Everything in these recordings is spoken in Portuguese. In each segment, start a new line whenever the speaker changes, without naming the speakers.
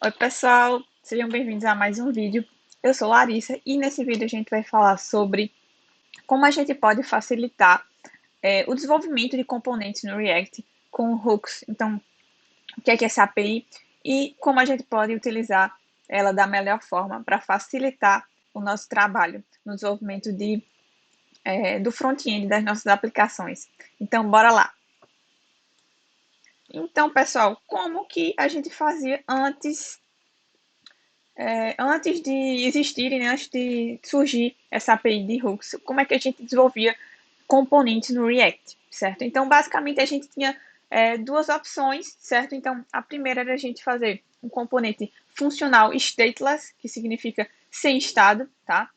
Oi, pessoal, sejam bem-vindos a mais um vídeo. Eu sou Larissa e nesse vídeo a gente vai falar sobre como a gente pode facilitar o desenvolvimento de componentes no React com hooks. Então, o que é essa API e como a gente pode utilizar ela da melhor forma para facilitar o nosso trabalho no desenvolvimento do front-end das nossas aplicações. Então, bora lá! Então, pessoal, como que a gente fazia antes de existirem, né, antes de surgir essa API de hooks, como é que a gente desenvolvia componentes no React, certo? Então, basicamente, a gente tinha duas opções, certo? Então, a primeira era a gente fazer um componente funcional stateless, que significa sem estado, tá?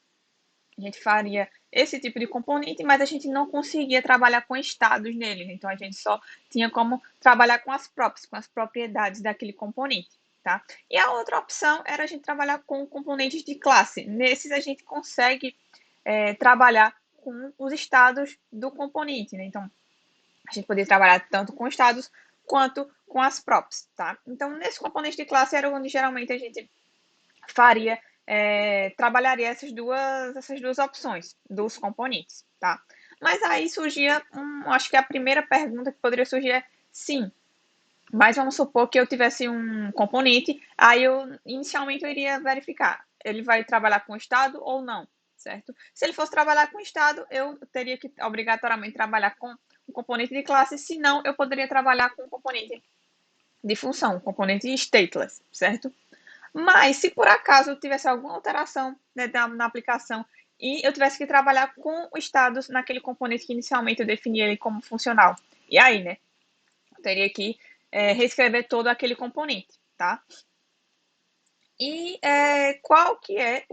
A gente faria esse tipo de componente, mas a gente não conseguia trabalhar com estados nele, então a gente só tinha como trabalhar com as props, com as propriedades daquele componente, tá? E a outra opção era a gente trabalhar com componentes de classe. Nesses a gente consegue trabalhar com os estados do componente, né? Então a gente poderia trabalhar tanto com estados quanto com as props, tá? Então nesse componente de classe era onde geralmente a gente faria, trabalharia essas duas opções dos componentes, tá? Mas aí surgia, acho que a primeira pergunta que poderia surgir é, sim, mas vamos supor que eu tivesse um componente, aí inicialmente eu iria verificar, ele vai trabalhar com estado ou não, certo? Se ele fosse trabalhar com estado, eu teria que obrigatoriamente trabalhar com um componente de classe, senão eu poderia trabalhar com um componente de função, um componente stateless, certo? Mas se por acaso eu tivesse alguma alteração, né, na aplicação e eu tivesse que trabalhar com os estados naquele componente que inicialmente eu defini ele como funcional, e aí, né, eu teria que reescrever todo aquele componente, tá? E qual que é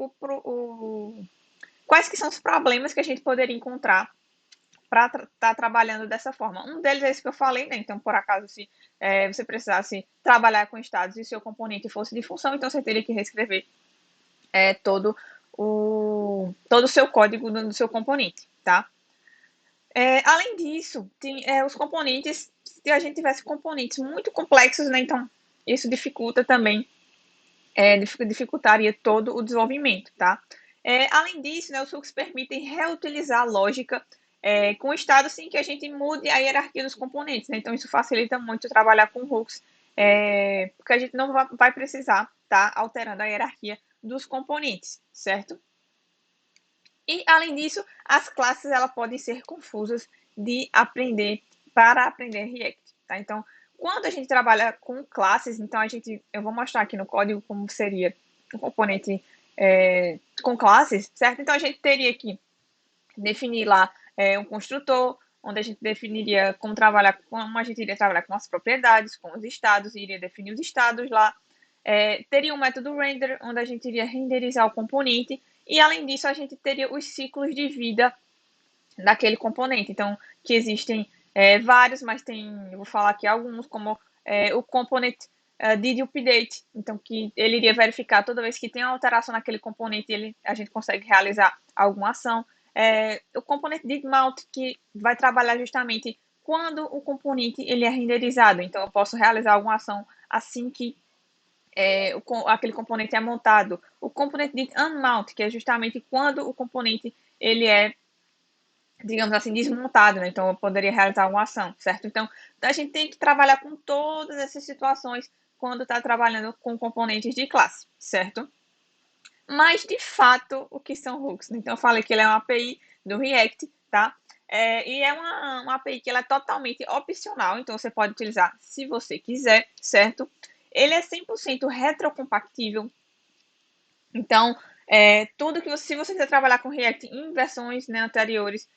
quais que são os problemas que a gente poderia encontrar para estar trabalhando dessa forma? Um deles é esse que eu falei, né? Então, por acaso, se você precisasse trabalhar com estados e seu componente fosse de função, então você teria que reescrever todo o seu código do seu componente, tá? Além disso, os componentes, se a gente tivesse componentes muito complexos, né, então isso dificulta também, dificultaria todo o desenvolvimento, tá? Além disso, né, os hooks permitem reutilizar a lógica com estado sem que a gente mude a hierarquia dos componentes, né? Então isso facilita muito trabalhar com hooks, porque a gente não vai precisar estar alterando a hierarquia dos componentes, certo? E, além disso, as classes elas podem ser confusas de aprender para aprender React, tá? Então, quando a gente trabalha com classes, então eu vou mostrar aqui no código como seria um componente com classes, certo? Então, a gente teria que definir lá um construtor, onde a gente definiria como a gente iria trabalhar com as propriedades, com os estados, iria definir os estados lá. Teria um método render, onde a gente iria renderizar o componente, e além disso a gente teria os ciclos de vida daquele componente. Então, que existem vários, mas eu vou falar aqui alguns, como o component did update, então que ele iria verificar toda vez que tem uma alteração naquele componente, a gente consegue realizar alguma ação. O component did mount, que vai trabalhar justamente quando o componente ele é renderizado, então eu posso realizar alguma ação assim que aquele componente é montado. O componente de unmount, que é justamente quando o componente ele é, digamos assim, desmontado, né? Então eu poderia realizar uma ação, certo? Então a gente tem que trabalhar com todas essas situações quando está trabalhando com componentes de classe, certo? Mas de fato, o que são hooks? Então eu falei que ele é uma API do React, tá? E é uma API que ela é totalmente opcional, então você pode utilizar se você quiser, certo? Ele é 100% retrocompatível, então tudo que se você quiser trabalhar com React em versões, né, anteriores,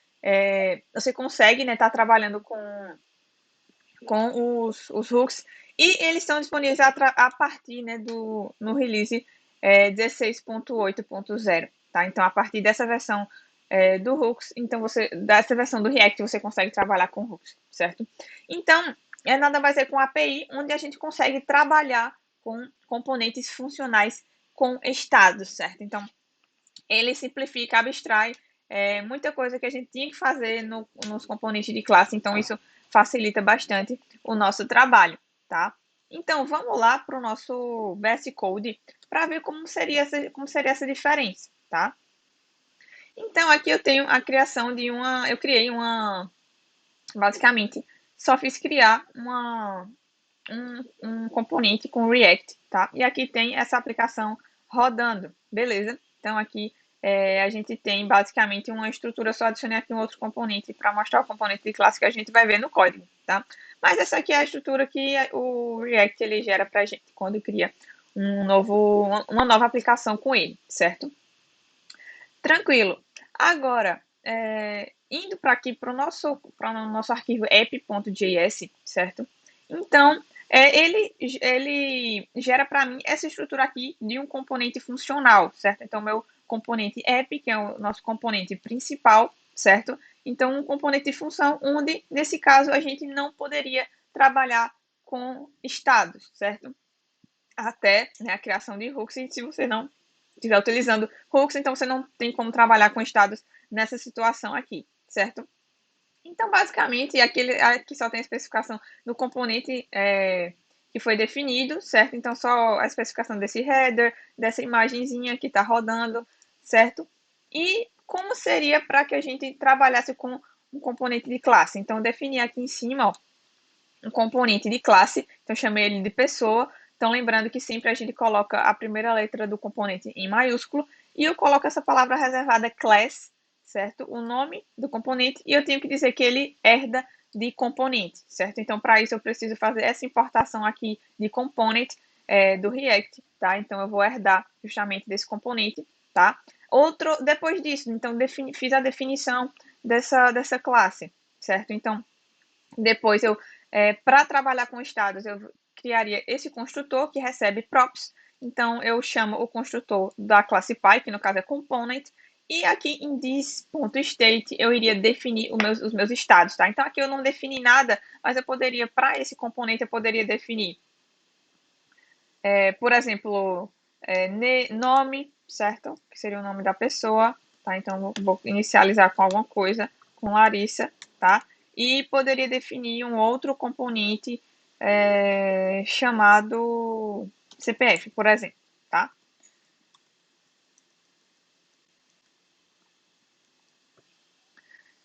você consegue, né, estar trabalhando com os hooks, e eles estão disponíveis a partir, né, no release 16.8.0, tá? Então, a partir dessa versão do hooks, então dessa versão do React, você consegue trabalhar com hooks, certo? Então, nada mais é com API, onde a gente consegue trabalhar com componentes funcionais com estados, certo? Então, ele simplifica, abstrai muita coisa que a gente tinha que fazer nos componentes de classe, então isso facilita bastante o nosso trabalho, tá? Então, vamos lá para o nosso VS Code para ver como seria essa diferença, tá? Então, aqui eu tenho a criação de eu criei basicamente, só fiz criar um componente com React, tá? E aqui tem essa aplicação rodando, beleza? Então, aqui a gente tem basicamente uma estrutura, só adicionei aqui um outro componente para mostrar o componente de classe que a gente vai ver no código, tá? Mas essa aqui é a estrutura que o React ele gera para a gente quando cria uma nova aplicação com ele, certo? Tranquilo. Agora, indo para aqui para o nosso arquivo app.js, certo? Então, ele gera para mim essa estrutura aqui de um componente funcional, certo? Então, meu componente app, que é o nosso componente principal, certo? Então, um componente de função onde, nesse caso, a gente não poderia trabalhar com estados, certo? Até a criação de hooks, se você não estiver utilizando hooks, então você não tem como trabalhar com estados nessa situação aqui, certo? Então, basicamente, aqui só tem a especificação do componente que foi definido, certo? Então, só a especificação desse header, dessa imagenzinha que está rodando, certo? E como seria para que a gente trabalhasse com um componente de classe? Então, defini aqui em cima, ó, um componente de classe, então chamei ele de pessoa. Então, lembrando que sempre a gente coloca a primeira letra do componente em maiúsculo e eu coloco essa palavra reservada class, certo? O nome do componente e eu tenho que dizer que ele herda de componente, certo? Então, para isso eu preciso fazer essa importação aqui de component do React, tá? Então, eu vou herdar justamente desse componente, tá? Depois disso, então, fiz a definição dessa classe, certo? Então, depois para trabalhar com estados, eu criaria esse construtor que recebe props. Então, eu chamo o construtor da classe Py, que no caso é component, e aqui em this.state eu iria definir os meus estados, tá? Então, aqui eu não defini nada, mas eu poderia, para esse componente, eu poderia definir, por exemplo, nome, certo? Que seria o nome da pessoa, tá? Então, vou inicializar com alguma coisa, com Larissa, tá? E poderia definir um outro componente chamado CPF, por exemplo, tá?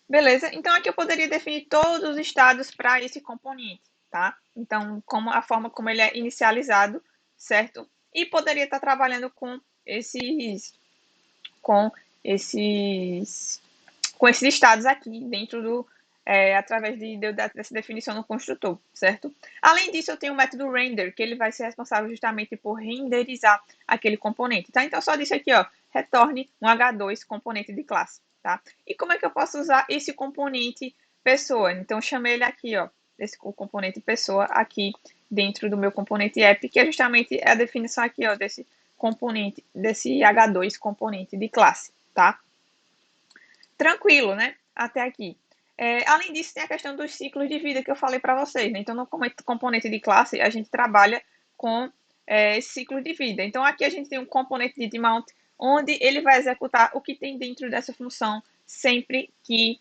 Beleza? Então, aqui eu poderia definir todos os estados para esse componente, tá? Então, a forma como ele é inicializado, certo? E poderia estar trabalhando com esses, com esses estados aqui dentro através dessa definição no construtor, certo? Além disso, eu tenho o método render, que ele vai ser responsável justamente por renderizar aquele componente, tá? Então, só disse aqui, ó, retorne um H2 componente de classe, tá? E como é que eu posso usar esse componente pessoa? Então, eu chamei ele aqui, ó, o componente pessoa aqui dentro do meu componente app, que é justamente a definição aqui, ó, desse componente, desse H2 componente de classe, tá? Tranquilo, né? Até aqui. Além disso, tem a questão dos ciclos de vida que eu falei para vocês, né? Então, no componente de classe, a gente trabalha com esse ciclo de vida. Então, aqui a gente tem um componente de mount, onde ele vai executar o que tem dentro dessa função sempre que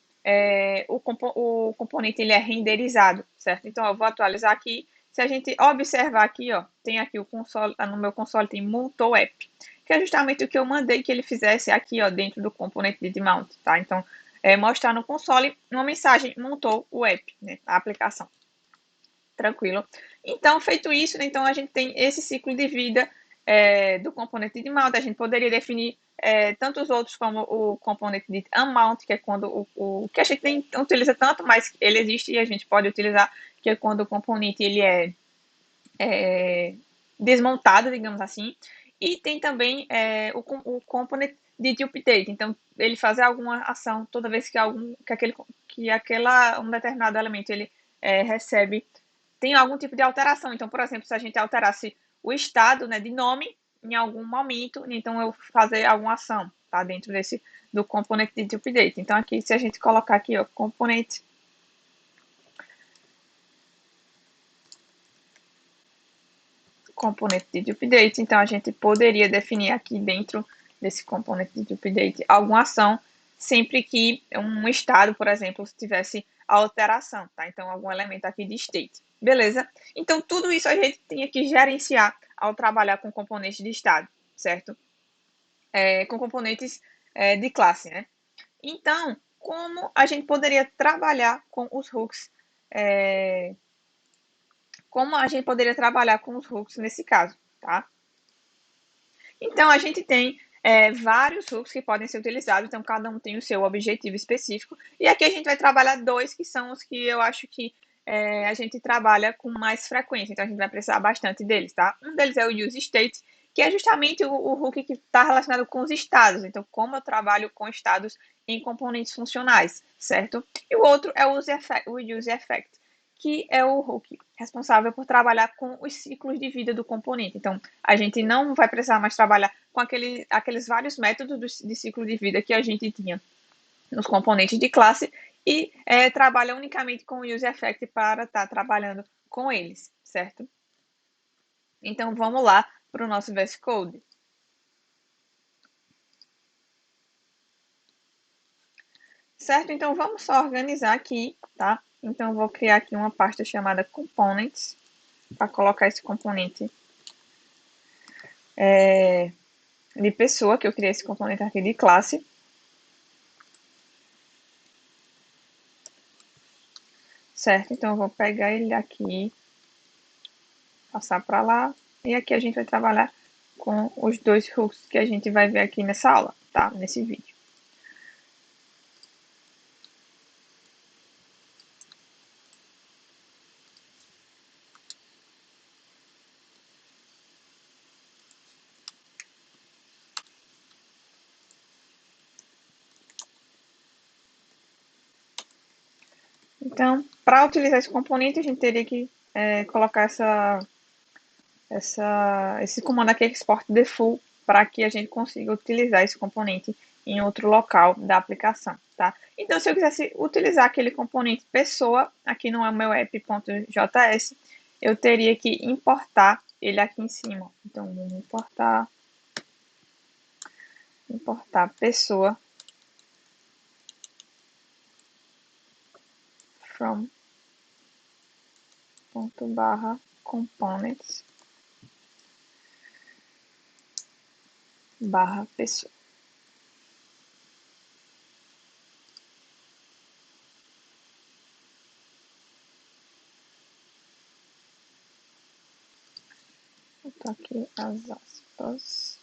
o componente ele é renderizado, certo? Então, eu vou atualizar aqui. Se a gente observar aqui, ó, tem aqui o console, no meu console tem multou app, que é justamente o que eu mandei que ele fizesse aqui, ó, dentro do componente de mount, tá? Então, mostrar no console uma mensagem, montou o app, né, a aplicação. Tranquilo. Então, feito isso, né, então a gente tem esse ciclo de vida do componente de mount. A gente poderia definir tantos outros como o componente de unmount, que é quando o que a gente nem utiliza tanto, mas ele existe e a gente pode utilizar, que é quando o componente ele é desmontado, digamos assim. E tem também o component de update. Então, ele fazer alguma ação toda vez que um determinado elemento ele recebe, tem algum tipo de alteração. Então, por exemplo, se a gente alterasse o estado, né, de nome em algum momento, então eu fazer alguma ação, tá, dentro do componente de update. Então, aqui, se a gente colocar aqui, ó, componente de update, então a gente poderia definir aqui dentro desse componente de update alguma ação sempre que um estado, por exemplo, tivesse alteração, tá? Então, algum elemento aqui de state. Beleza? Então, tudo isso a gente tinha que gerenciar ao trabalhar com componentes de estado, certo? Com componentes de classe, né? Então, como a gente poderia trabalhar com os hooks? Como a gente poderia trabalhar com os hooks nesse caso, tá? Então, a gente tem vários hooks que podem ser utilizados, então cada um tem o seu objetivo específico. E aqui a gente vai trabalhar dois que são os que eu acho que a gente trabalha com mais frequência, então a gente vai precisar bastante deles, tá? Um deles é o use state, que é justamente o hook que está relacionado com os estados, então como eu trabalho com estados em componentes funcionais, certo? E o outro é o use effect, que é o hook responsável por trabalhar com os ciclos de vida do componente. Então, a gente não vai precisar mais trabalhar com aqueles vários métodos de ciclo de vida que a gente tinha nos componentes de classe e trabalha unicamente com o use effect para estar trabalhando com eles, certo? Então, vamos lá para o nosso VS Code. Certo? Então, vamos só organizar aqui, tá? Então, eu vou criar aqui uma pasta chamada Components, para colocar esse componente de pessoa, que eu criei esse componente aqui de classe. Certo? Então, eu vou pegar ele aqui, passar para lá, e aqui a gente vai trabalhar com os dois hooks que a gente vai ver aqui nessa aula, tá? Nesse vídeo. Então, para utilizar esse componente, a gente teria que colocar esse comando aqui, export default, para que a gente consiga utilizar esse componente em outro local da aplicação, tá? Então, se eu quisesse utilizar aquele componente pessoa, aqui no meu app.js, eu teria que importar ele aqui em cima. Então, vamos importar pessoa from ./components /pessoa. Vou botar aqui as aspas.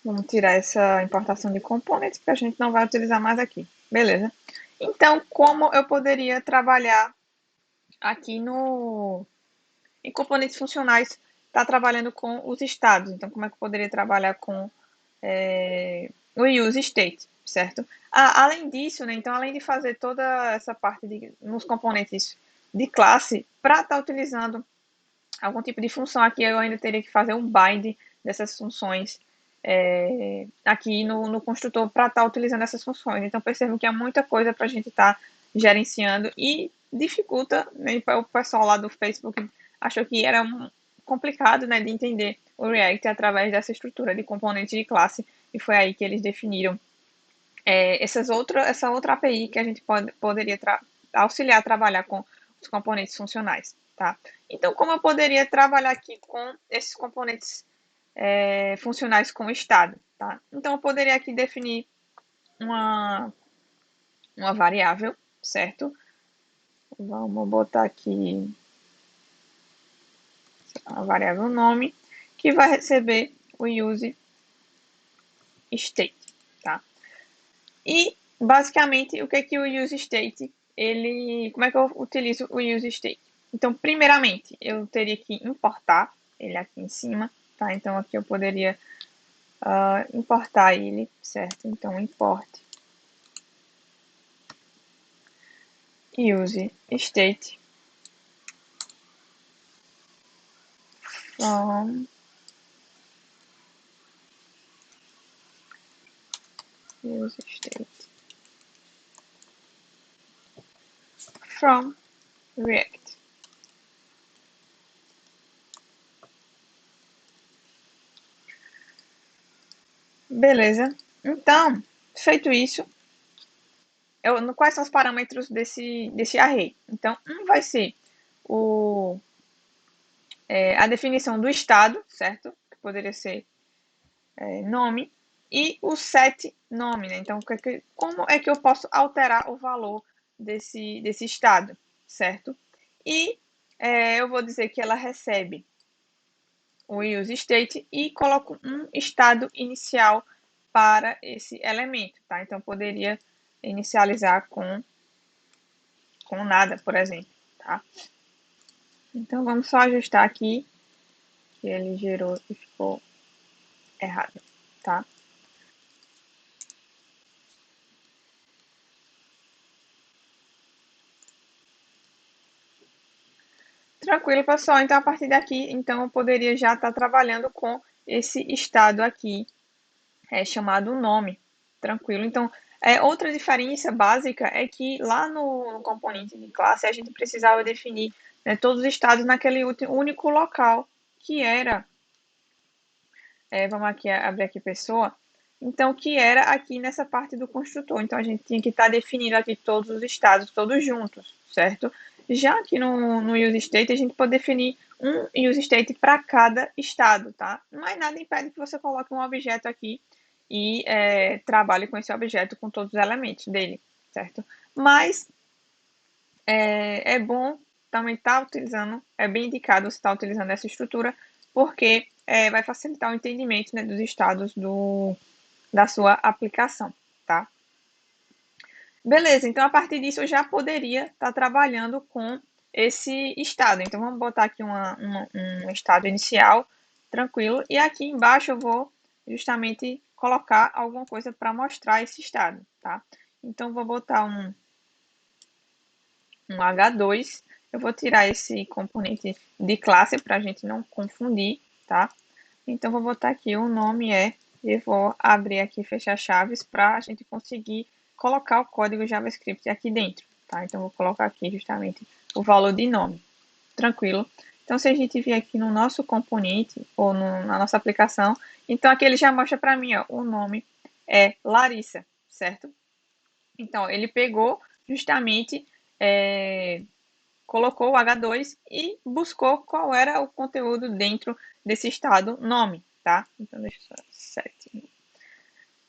Vamos tirar essa importação de componentes, que a gente não vai utilizar mais aqui. Beleza? Então, como eu poderia trabalhar aqui em componentes funcionais, tá trabalhando com os estados. Então, como é que eu poderia trabalhar com o use state, certo? Além disso, né, então, além de fazer toda essa parte nos componentes de classe, para estar utilizando algum tipo de função aqui, eu ainda teria que fazer um bind dessas funções aqui no construtor para estar utilizando essas funções. Então, percebo que é muita coisa para a gente estar gerenciando e dificulta, né, o pessoal lá do Facebook achou que era complicado, né, de entender o React através dessa estrutura de componente de classe, e foi aí que eles definiram essa outra API que a gente poderia auxiliar a trabalhar com os componentes funcionais, tá? Então, como eu poderia trabalhar aqui com esses componentes funcionais com estado, tá? Então, eu poderia aqui definir uma variável, certo? Vamos botar aqui a variável nome, que vai receber o use state, tá? E, basicamente, o que o use state, como é que eu utilizo o use state? Então, primeiramente, eu teria que importar ele aqui em cima, tá? Então, aqui eu poderia importar ele, certo? Então, import use state from use state from React. Beleza. Então, feito isso, quais são os parâmetros desse array? Então, um vai ser a definição do estado, certo? Que poderia ser nome, e o set nome, né? Então, como é que eu posso alterar o valor desse estado, certo? E eu vou dizer que ela recebe o use state e coloco um estado inicial para esse elemento, tá? Então, poderia inicializar com nada, por exemplo, tá? Então, vamos só ajustar aqui, que ele gerou e ficou errado, tá? Tranquilo, pessoal. Então, a partir daqui, então, eu poderia já estar trabalhando com esse estado aqui, chamado nome. Tranquilo. Então, outra diferença básica é que lá no componente de classe, a gente precisava definir, né, todos os estados naquele único local, que era, vamos aqui abrir aqui pessoa, então, que era aqui nessa parte do construtor. Então, a gente tinha que estar definindo aqui todos os estados, todos juntos, certo? Já aqui no useState, a gente pode definir um useState para cada estado, tá? Mas nada impede que você coloque um objeto aqui e trabalhe com esse objeto, com todos os elementos dele, certo? Mas é bom também estar utilizando, é bem indicado você estar utilizando essa estrutura, porque vai facilitar o entendimento, né, dos estados da sua aplicação, tá? Beleza, então a partir disso eu já poderia estar trabalhando com esse estado. Então vamos botar aqui um estado inicial, tranquilo, e aqui embaixo eu vou justamente colocar alguma coisa para mostrar esse estado, tá? Então vou botar um H2, eu vou tirar esse componente de classe para a gente não confundir, tá? Então vou botar aqui, o nome e vou abrir aqui, fechar chaves para a gente conseguir colocar o código JavaScript aqui dentro, tá? Então vou colocar aqui justamente o valor de nome, tranquilo. Então se a gente vir aqui no nosso componente ou na nossa aplicação, então aqui ele já mostra para mim, ó, o nome é Larissa, certo? Então ele pegou justamente, colocou o H2 e buscou qual era o conteúdo dentro desse estado nome, tá? Então, deixa eu só 7.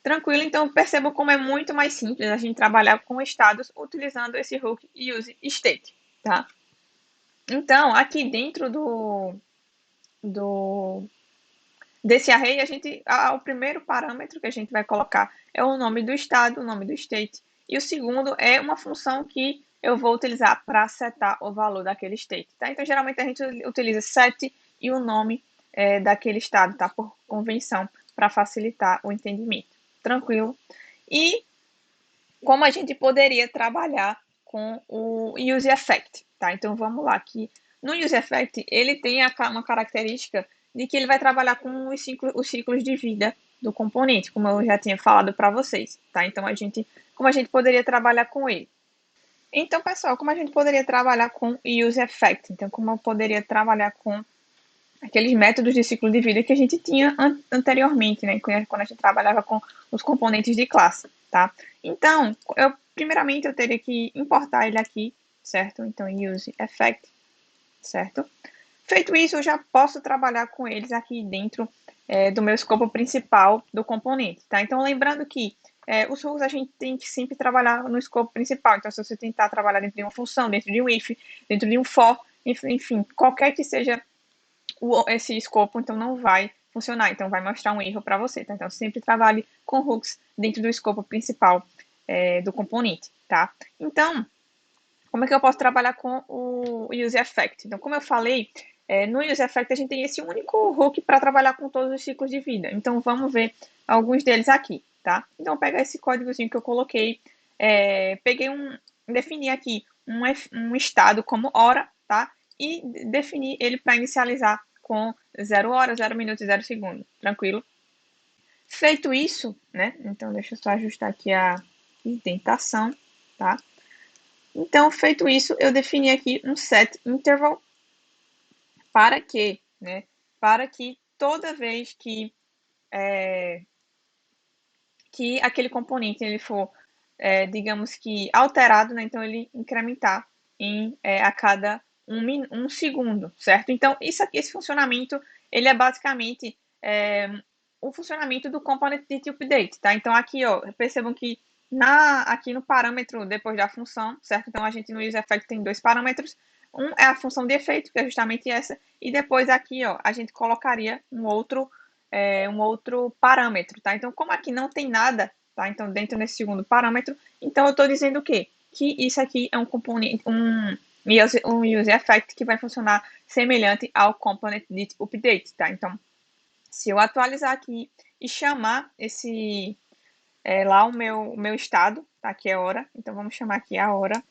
Tranquilo, então percebam como é muito mais simples a gente trabalhar com estados utilizando esse hook use state, tá? Então, aqui dentro desse array, o primeiro parâmetro que a gente vai colocar é o nome do estado, o nome do state, e o segundo é uma função que eu vou utilizar para setar o valor daquele state, tá? Então, geralmente a gente utiliza set e o nome daquele estado, tá? Por convenção, para facilitar o entendimento. Tranquilo? E como a gente poderia trabalhar com o use effect, tá? Então, vamos lá, que no use effect, ele tem uma característica de que ele vai trabalhar com os ciclos de vida do componente, como eu já tinha falado para vocês, tá? Então, como a gente poderia trabalhar com ele? Então, pessoal, como a gente poderia trabalhar com use effect? Então, como eu poderia trabalhar com aqueles métodos de ciclo de vida que a gente tinha anteriormente, né? Quando a gente trabalhava com os componentes de classe, tá? Então, primeiramente eu teria que importar ele aqui, certo? Então, use effect, certo? Feito isso, eu já posso trabalhar com eles aqui dentro do meu escopo principal do componente, tá? Então, lembrando que os hooks a gente tem que sempre trabalhar no escopo principal. Então, se você tentar trabalhar dentro de uma função, dentro de um if, dentro de um for, enfim, qualquer que seja esse escopo, então não vai funcionar. Então, vai mostrar um erro para você, tá? Então, sempre trabalhe com hooks dentro do escopo principal do componente, tá? Então, como é que eu posso trabalhar com o use effect? Então, como eu falei, no use effect a gente tem esse único hook para trabalhar com todos os ciclos de vida. Então, vamos ver alguns deles aqui, tá? Então, pegar esse códigozinho que eu coloquei, defini aqui um estado como hora, tá? E defini ele para inicializar com 0 hora, 0 minuto e 0 segundo, tranquilo? Feito isso, né? Então, deixa eu só ajustar aqui a indentação, tá? Então, feito isso, eu defini aqui um set interval para quê, né? Para que toda vez que que aquele componente ele for, digamos que, alterado, né? Então, ele incrementar a cada um segundo, certo? Então, isso aqui, esse funcionamento, ele é basicamente o funcionamento do component date update, tá? Então, aqui, ó, percebam que aqui no parâmetro, depois da função, certo? Então, a gente no useEffect tem dois parâmetros. Um é a função de efeito, que é justamente essa, e depois aqui, ó, a gente colocaria um outro parâmetro, tá? Então, como aqui não tem nada, tá? Então, dentro desse segundo parâmetro, então eu estou dizendo o quê? Que isso aqui é um componente, um useEffect que vai funcionar semelhante ao component date update, tá? Então, se eu atualizar aqui e chamar lá o meu estado, tá? Que é hora. Então, vamos chamar aqui a hora.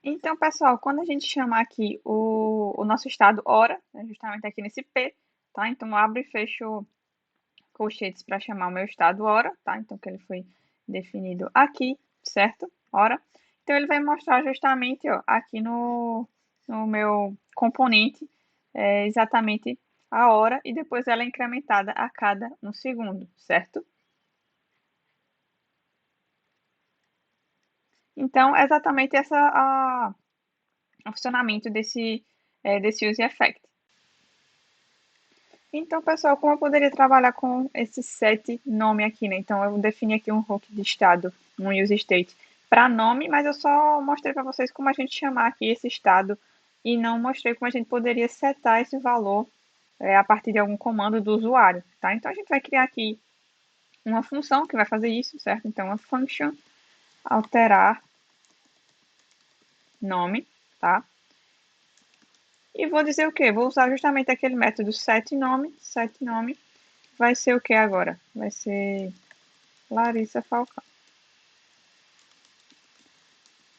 Então, pessoal, quando a gente chamar aqui o nosso estado hora, né, justamente aqui nesse P, tá? Então, eu abro e fecho colchetes para chamar o meu estado hora, tá? Então, que ele foi definido aqui, certo? Hora. Então, ele vai mostrar justamente, ó, aqui no meu componente, exatamente a hora, e depois ela é incrementada a cada um segundo, certo? Então, é exatamente o funcionamento desse use effect. Então, pessoal, como eu poderia trabalhar com esse set nome aqui, né? Então, eu defini aqui um hook de estado, um use state, para nome, mas eu só mostrei para vocês como a gente chamar aqui esse estado e não mostrei como a gente poderia setar esse valor a partir de algum comando do usuário, tá? Então, a gente vai criar aqui uma função que vai fazer isso, certo? Então, a function alterar nome, tá? E vou dizer o quê? Vou usar justamente aquele método setNome. SetNome vai ser o que agora? Vai ser Larissa Falcão.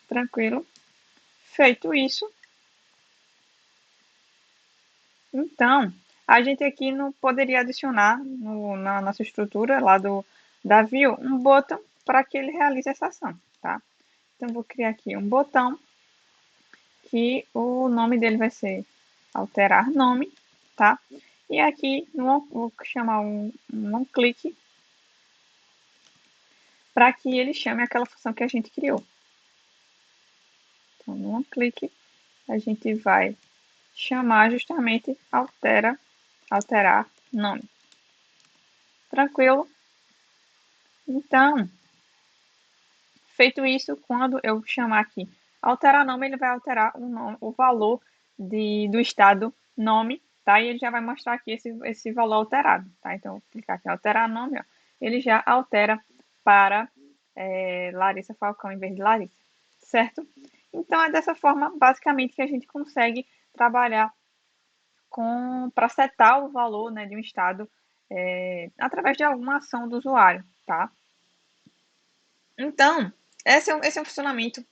Tranquilo? Feito isso, então, a gente aqui não poderia adicionar na nossa estrutura lá da view um botão para que ele realize essa ação, tá? Então, vou criar aqui um botão que o nome dele vai ser alterar nome, tá? E aqui vou chamar um clique para que ele chame aquela função que a gente criou. Então, num clique, a gente vai chamar justamente alterar nome. Tranquilo? Então, feito isso, quando eu chamar aqui alterar nome, ele vai alterar o valor do estado nome, tá? E ele já vai mostrar aqui esse valor alterado, tá? Então, vou clicar aqui em alterar nome, ó. Ele já altera para Larissa Falcão em vez de Larissa, certo? Então, é dessa forma, basicamente, que a gente consegue trabalhar para setar o valor, né, de um estado através de alguma ação do usuário, tá? Então, esse é um funcionamento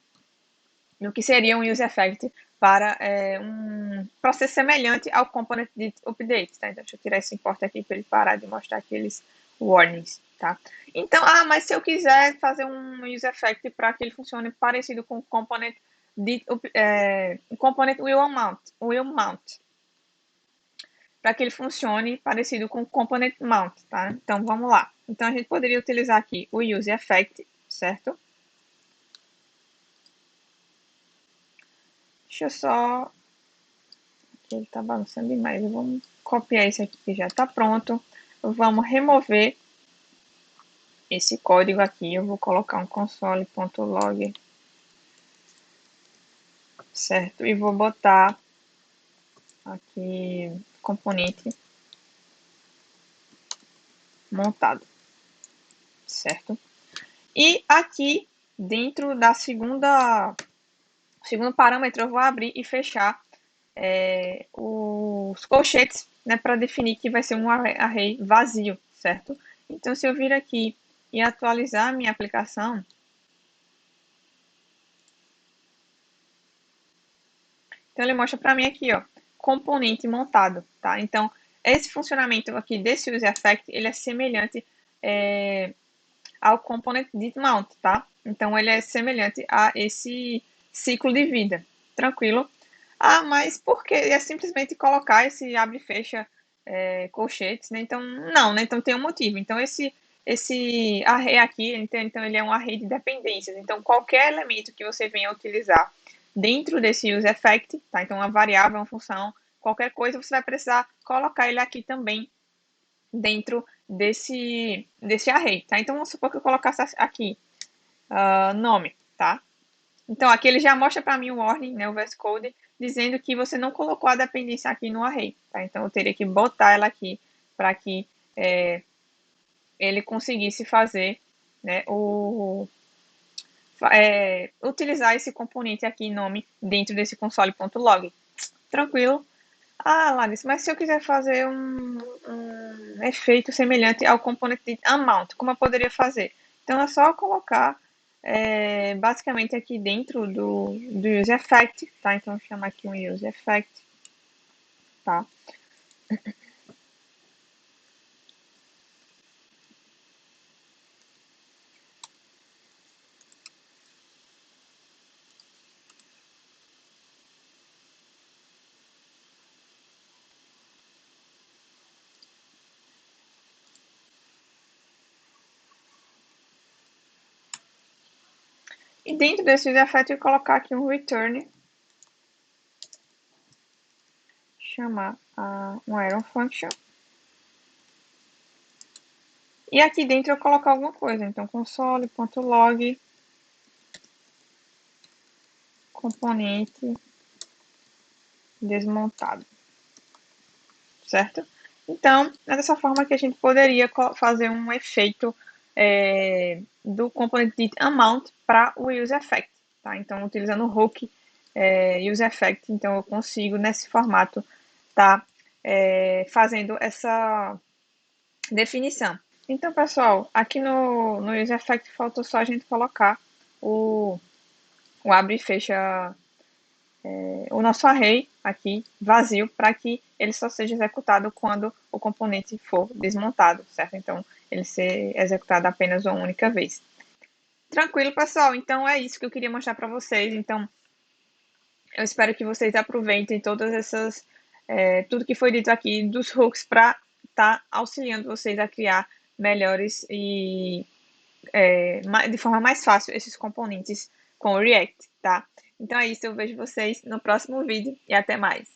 do que seria um use effect para um processo semelhante ao component de update, tá? Então, deixa eu tirar esse import aqui para ele parar de mostrar aqueles warnings, tá? Então, mas se eu quiser fazer um use effect para que ele funcione parecido com o component component will mount, para que ele funcione parecido com o component mount, tá? Então, vamos lá. Então, a gente poderia utilizar aqui o use effect, certo? Deixa eu só... Aqui ele tá balançando demais. Vamos copiar esse aqui que já tá pronto. Vamos remover esse código aqui. Eu vou colocar um console.log, certo? E vou botar aqui componente montado, certo? E aqui, dentro da segundo parâmetro, eu vou abrir e fechar os colchetes, né, para definir que vai ser um array vazio, certo? Então, se eu vir aqui e atualizar a minha aplicação, então ele mostra para mim aqui, ó, componente montado, tá? Então, esse funcionamento aqui desse useEffect, ele é semelhante ao component did mount, tá? Então, ele é semelhante a esse ciclo de vida, tranquilo? Ah, mas por que? É simplesmente colocar esse abre e fecha colchetes, né? Então, não, né? Então tem um motivo. Então, esse array aqui, então ele é um array de dependências. Então, qualquer elemento que você venha utilizar dentro desse useEffect, tá? Então, uma variável, uma função, qualquer coisa, você vai precisar colocar ele aqui também dentro desse array, tá? Então, vamos supor que eu colocasse aqui nome, tá? Então, aqui ele já mostra para mim o warning, né, o VS Code, dizendo que você não colocou a dependência aqui no array, tá? Então, eu teria que botar ela aqui para que ele conseguisse fazer, né, utilizar esse componente aqui, nome, dentro desse console.log. Tranquilo. Ah, Larissa, mas se eu quiser fazer um efeito semelhante ao componente de amount, como eu poderia fazer? Então, é só colocar basicamente aqui dentro do useEffect, tá? Então, vou chamar aqui um useEffect, tá? E dentro desse useEffect, eu vou colocar aqui um return, chamar um iron function. E aqui dentro eu colocar alguma coisa. Então, console.log componente desmontado. Certo? Então, é dessa forma que a gente poderia fazer um efeito do componente de amount para o useEffect. Tá? Então, utilizando o hook useEffect, então eu consigo, nesse formato, tá fazendo essa definição. Então, pessoal, aqui no useEffect faltou só a gente colocar o abre e fecha o nosso array aqui vazio para que ele só seja executado quando o componente for desmontado, certo? Então, ele ser executado apenas uma única vez. Tranquilo, pessoal. Então, é isso que eu queria mostrar para vocês. Então, eu espero que vocês aproveitem todas essas tudo que foi dito aqui dos hooks para estar auxiliando vocês a criar melhores e de forma mais fácil esses componentes com o React, tá? Então é isso, eu vejo vocês no próximo vídeo e até mais.